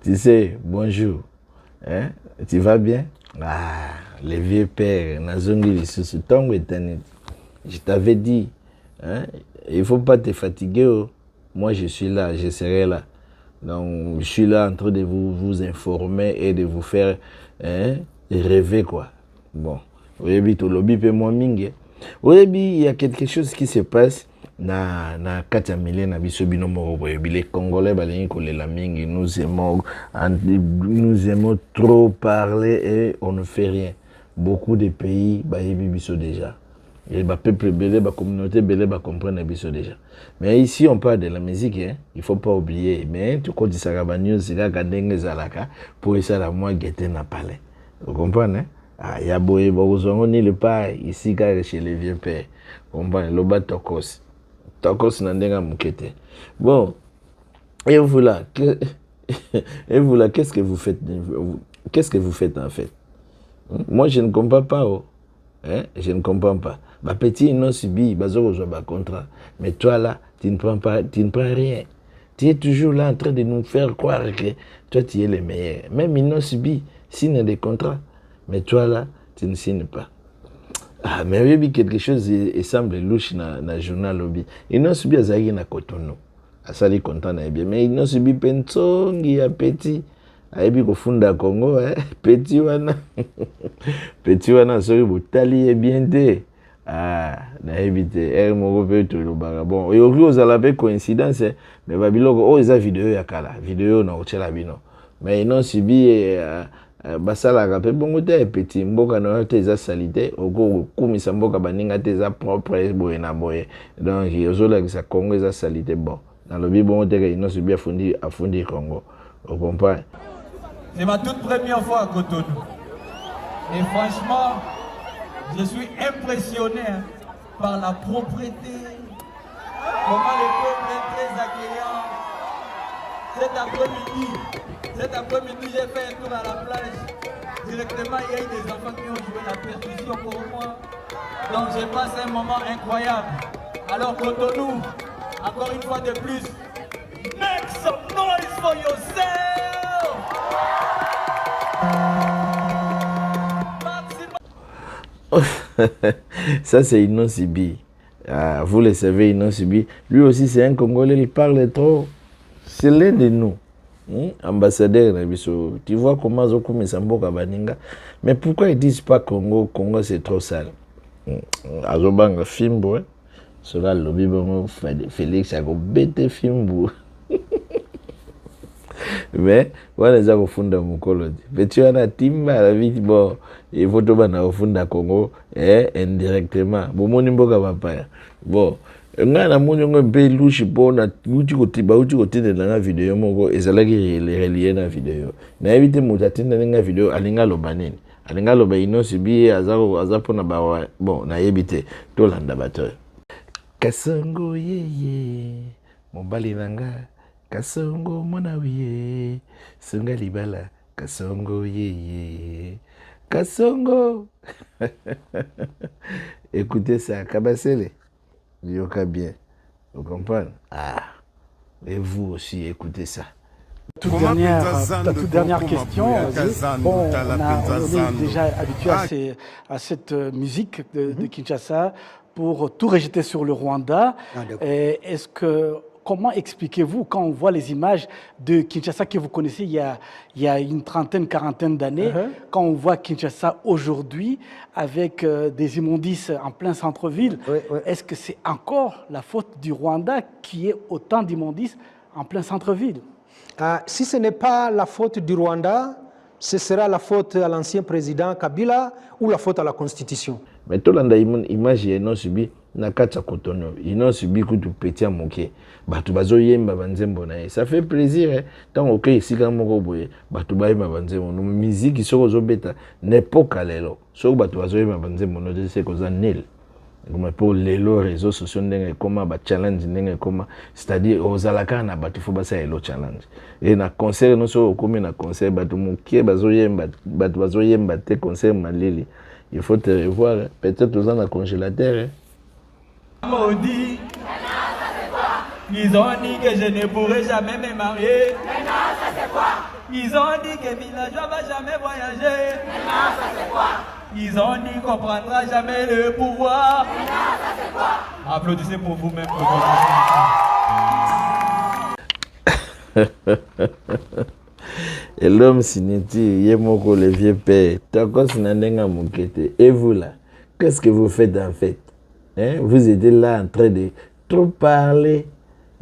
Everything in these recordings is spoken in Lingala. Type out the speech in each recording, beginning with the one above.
Tu sais, bonjour. Hein? Tu vas bien? Ah, les vieux pères, je t'avais dit, hein? Il ne faut pas te fatiguer. Oh. Moi, je suis là, je serai là. Donc, je suis là en train de vous informer et de vous faire rêver, quoi. Bon, il y a quelque chose qui se passe. Na kati ya milé na biso bino moko boye les Congolais balingi kolela mingi nous aimons trop parler et on ne fait rien. Beaucoup de pays bayebi biso déjà. Et ba peuple belé, ba communauté belé ba comprendre biso déjà. Mais ici on parle de la musique hein, il faut pas oublier mais tu connais ça ba news sika kadenge zalaka pour ça la moi guetter na palais. Vous comprenez hein? Ah ya boye bozongo ni le pas ici chez les vieux pères. Vous comprenez le batokos. Bon, et vous là, qu'est-ce que vous faites? Qu'est-ce que vous faites en fait? Moi, je ne comprends pas. Oh. Hein? Je ne comprends pas. Bah, petit, ils n'ont subi, bah, contrat. Mais toi là, tu ne prends rien. Tu es toujours là en train de nous faire croire que toi, tu es le meilleur. Même ils n'ont subi, signe des contrats. Mais toi là, tu ne signes pas. Ah, mais il y a quelque chose qui semble louche dans le journal lobby. Ils n'ont subi à Zaghi na Cotonou. À ça, ils content bien. Mais ils n'ont subi Pensongi à Petit. À Ebi Kofunda Congo, hein. Petit wana. Petit wana, sorry, Boutali est bien té. Ah, na évité. Mon peut tout le baga. Bon, et au plus, vous avez coïncidence, mais Babiloko, oh, ils ont vidéo ya kala. Vidéo na Ochela Bino. Mais ils n'ont subi. Basala rappel bongo te petit mboka na te za salité oko kumisa mboka baninga te za propre boye na boye donc yozola que ça Congo za salité bon dans le bi bongo te que ino subi afundi Congo on comprend. C'est ma toute première fois à Cotonou et franchement je suis impressionné hein, par la propreté, comment le peuple est très accueillant. Cet après-midi, j'ai fait un tour à la plage. Directement, il y a eu des enfants qui ont joué la percussion pour moi. Donc, j'ai passé un moment incroyable. Alors, Cotonou, encore une fois de plus, make some noise for yourself! Ça, c'est Ino Sibi. Ah, vous le savez, Ino Sibi. Lui aussi, c'est un Congolais, il parle trop. C'est l'un de nous. Ambassadeur, tu vois comment Zokoumi Samboka Baninga. Mais pourquoi ils disent pas Congo? Congo c'est trop sale. Azobanga Fimbo, cela le lobby Félix a bête Fimbo. Mais voilà les gens funda mukolo. Mais tu as la timba la vie bon il faut to bana funda Congo indirectement. Bon moni mboka papa. Bon nga na moni ngo be louche bona uti ko tinde na vidéo moko ezalaki relié na vidéo. Na éviter mutatinda na vidéo alinga lobanini. Alinga loba ino sibi azapo na ba bon na éviter to landa bato. Kasongo yeye mobali nanga Kasongo monawiye songa libala Kasongo yeye Kasongo. Écoutez ça Kabasele. Yoka bien. Vous comprenez? Ah. Et vous aussi, écoutez ça. Ta toute dernière question. Bon, on est déjà habitué à cette musique de Kinshasa pour tout rejeter sur le Rwanda. Est-ce que comment expliquez-vous quand on voit les images de Kinshasa que vous connaissez il y a une trentaine, quarantaine d'années, quand on voit Kinshasa aujourd'hui avec des immondices en plein centre-ville, est-ce que c'est encore la faute du Rwanda qui est autant d'immondices en plein centre-ville? Si ce n'est pas la faute du Rwanda, ce sera la faute à l'ancien président Kabila ou la faute à la Constitution. Mais tout le monde image ils ont subi na kata Cotonou, ils ont subi coup de petit moké. Batu bazo yemba banzembo na. Ça fait plaisir hein. Tant OK ici quand moko boye, batu ba yemba banzembo. No musique soko zo beta n'époque lelo. Soko batu bazo yemba banzembo no de c'est cause nil. pour les réseaux sociaux comment ba challenge comment c'est-à-dire aux alaka na batu faut basa elo challenge et na concert no so comme na concert batu mukie bazoyemba batu bazoyemba te concert malili il faut te revoir peut-être aux na congélateur maudit. Ils ont dit que je ne pourrai jamais me marier. Maintenant, ça c'est quoi? Ils ont dit que villageois va jamais voyager. Maintenant, ça c'est quoi? Ils ont dit qu'on prendra jamais le pouvoir. Maintenant, ça c'est quoi? Applaudissez pour vous-même. Et l'homme signeti, Yemoko le vieux père, Toko Sinandenga Moukete. Et vous là, qu'est-ce que vous faites en fait? Hein? Vous êtes là en train de trop parler.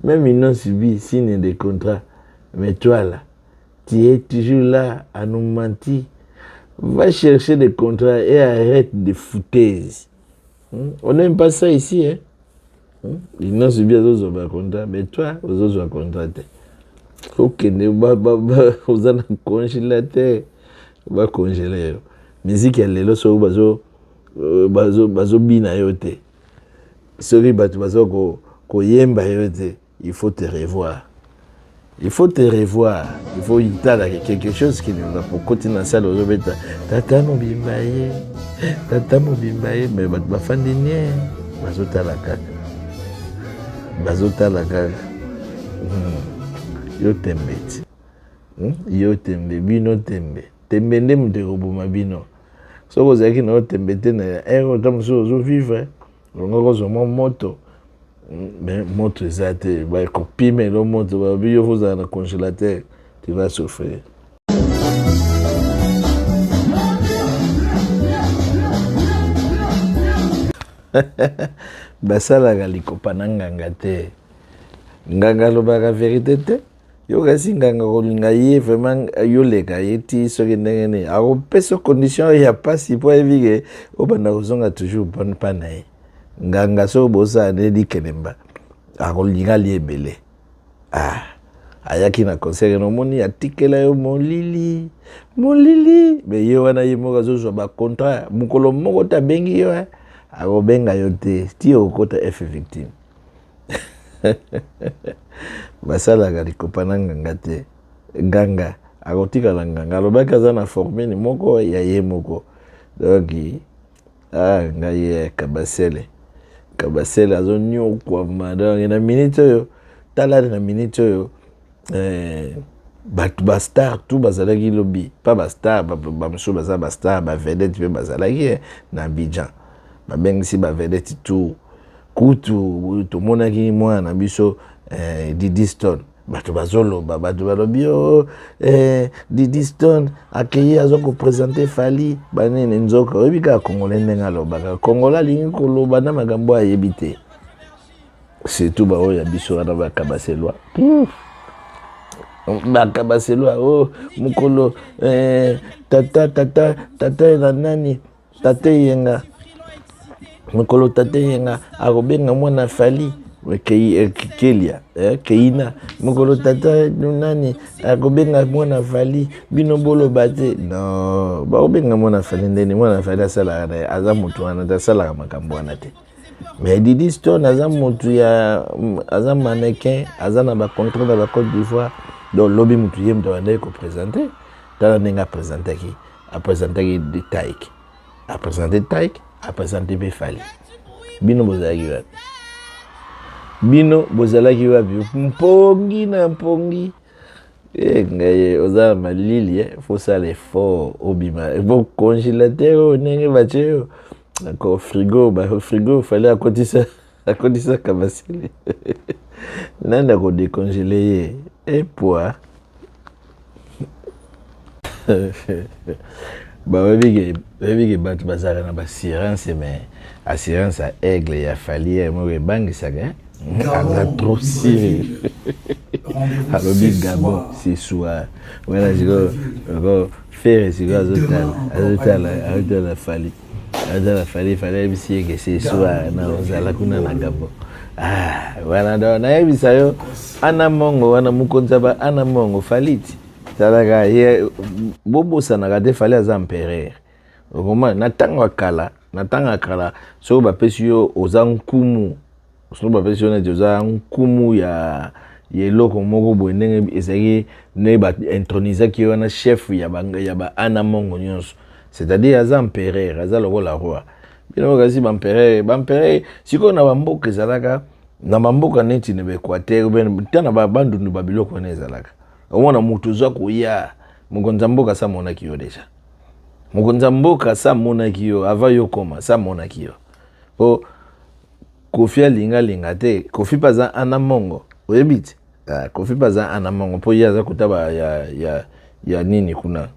Même ils n'ont subi signe de contrat. Mais toi là, tu es toujours là à nous mentir. Va chercher des contrats et arrête de foutaises. On n'aime pas ça ici. Hein? Ils n'ont subi aux autres contrats. Mais toi, aux autres contrats. Ok, vous avez un congélateur. Va congeler. Musique, elle est là, sur bazo bina yote. Sorry, bazo ko yemba yote. Il faut te revoir. Il faut te revoir. Il faut y avoir quelque chose qui nous va pour continuer à ça. Tata mobimbaye. Tata mobimbaye. Mais ma fan de nie. Bazota la kaka. Bazota la kaka. Yo tembe. Yo tembe. Bino tembe. Tembe nde mute robuma bino. So vous avez qui n'a tembe tena. Autant so vivre. On a cause mon moto. Mais montre ça, tu vas copier, mais le montre, tu vas vous dans le congélateur, tu vas souffrir. Basala galiko pananganga te. Nganga lo baga vérité te. Yo gasi nganga kolinga ye vraiment yo leka yeti soki ndengene. Ako peso condition ya pasi po evige obanda kozonga toujours bonne panaye. Nganga so bosa dedi kelemba akolinga liebele ayaki na concert no moni atikela yo molili me ye wana ye moka zo ba contrat mukolo moko ta bengi yo akobenga yo te ti okota F victime basala ga likopana nganga te nganga akotika la nganga alobaka za na formé moko ya ye moko donc ngaye Kabasele azonyo kwa madang na minute yo tala na minute yo ba star tout bazalaki lobby pas ba star ba mso ba star ba vedette pe bazalaki na Abidjan ba bengisi ba vedette tout kutu to monaki mwana biso Didi Stone bato bazolo bato balobi Didi Stone accueilli azoko présenter Fally banene nzoka obika congolais ndenga lobaka congolais lingi koloba na magambo ayebite c'est tout ba oya biso na ba kabaselwa mukolo tata na nani tata yenga mukolo tata yenga akobenga mwana Fally Kelia Keina mukolo tata nani akobenga mwana Fally bino bolo bate no bakobenga mwana Fally ndeni mwana Fally asala na aza mutu wana tasala makambo wana te mais Didi Stone aza mutu ya aza mannequin aza na ba contrat na ba Côte d'Ivoire donc lobby mutu yem to ande ko présenter tala ninga présenter ki a présenter de Taïk a présenter Taïk a présenter be Fally bino bozaki wa bino bozalaki wapi mpongi na mpongi ngaye oza malili faut ça l'effort obima bon congélateur nenge bache ko frigo fallait akotisa Kabasele nanda ko décongeler et poids ba webige bat bazara na assurance mais assurance à aigle ya Fally mo bangisaka a trop siré. Alors, big Gabon, c'est soir. Voilà, je vais faire ce que la Fally. La Fally, fallait essayer que c'est soir. Na Gabon. Voilà, donc, na ebisa yo, ana mongo, wana mukonzaba, ana mongo, Fally. Talaga, bobo sanagate Fally aza empereur. Au moment, na tango kala, natanga kala so ba pesi yo oza nkumu so ba pesi yo na oza nkumu ya yeloko moko boye ndenge ezali ne ba introniser ki wana chef ya ba ana mongo nyonso, c'est-à-dire aza empereur aza lokola roi bino kasi ba empereur siko na bamboka ezalaka na bamboka neti ne Equateur ben tana ba bandundu ba biloko na ezalaka omona mutu zwa koya mokonza mboka sa mona kiyo deja mokonza mboka sa mona kiyo ava yo koma sa mona kiyo po Kofi linga te Kofi paza ana mongo oyebiti Kofi paza ana mongo po yaza kutaba ya nini kuna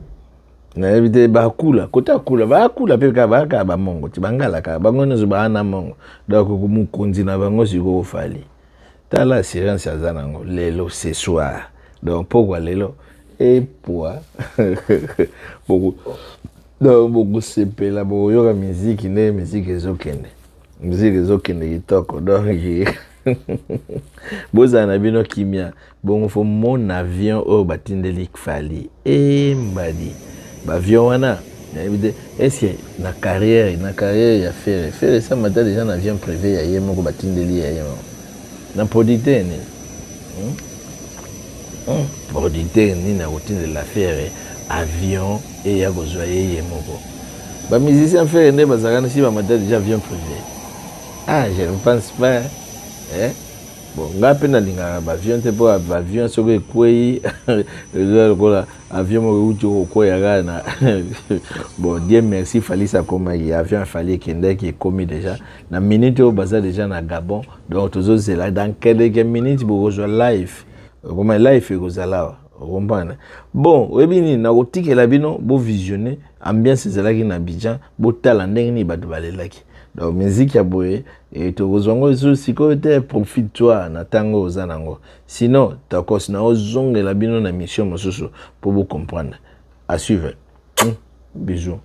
na evite ba kula kota kula ba kula pe ka ba mongo tibangala ka bangone zo ba ana mongo donc mukonzi na bango siko ofali tala assurance azanango lelo ce soir donc pourquoi lelo et pour beaucoup sepela bo yoga musique ne musique ezokende kitoko donc bozana bino kimia bon fo mon avion au batindeli fali et mbadi ba avion wana est-ce na carrière ya faire ça mata déjà na avion privé ya yemo ko batindeli ya yemo na producteur ni producteur ni na routine de l'affaire avion et ya gozoyer yemo ko ba musicien faire ne bazakana si ba mata déjà avion privé. Ah, je ne pense pas. Bon, ngape na linga ba avion te po ba avion soko kwei kola avion mo ucho ko ya gana. Bon, Dieu merci fallait ça comme il avion fallait kende qui est commis déjà. Na minute au bazar déjà na Gabon. Donc toujours c'est là dans quelques minutes bo rejoindre live. Comment live e kozala. Comprendre. Bon, webini na otike la bino bo visionner ambiance ezalaki na Abidjan, bo tala ndenge ni ba balelaki. Donc musique ya boye et to kozongo zo siko te profite toi na tango ozanango. Sinon ta cause na ozonge la bino na mission mosusu pour vous comprendre. À suivre. Bisous.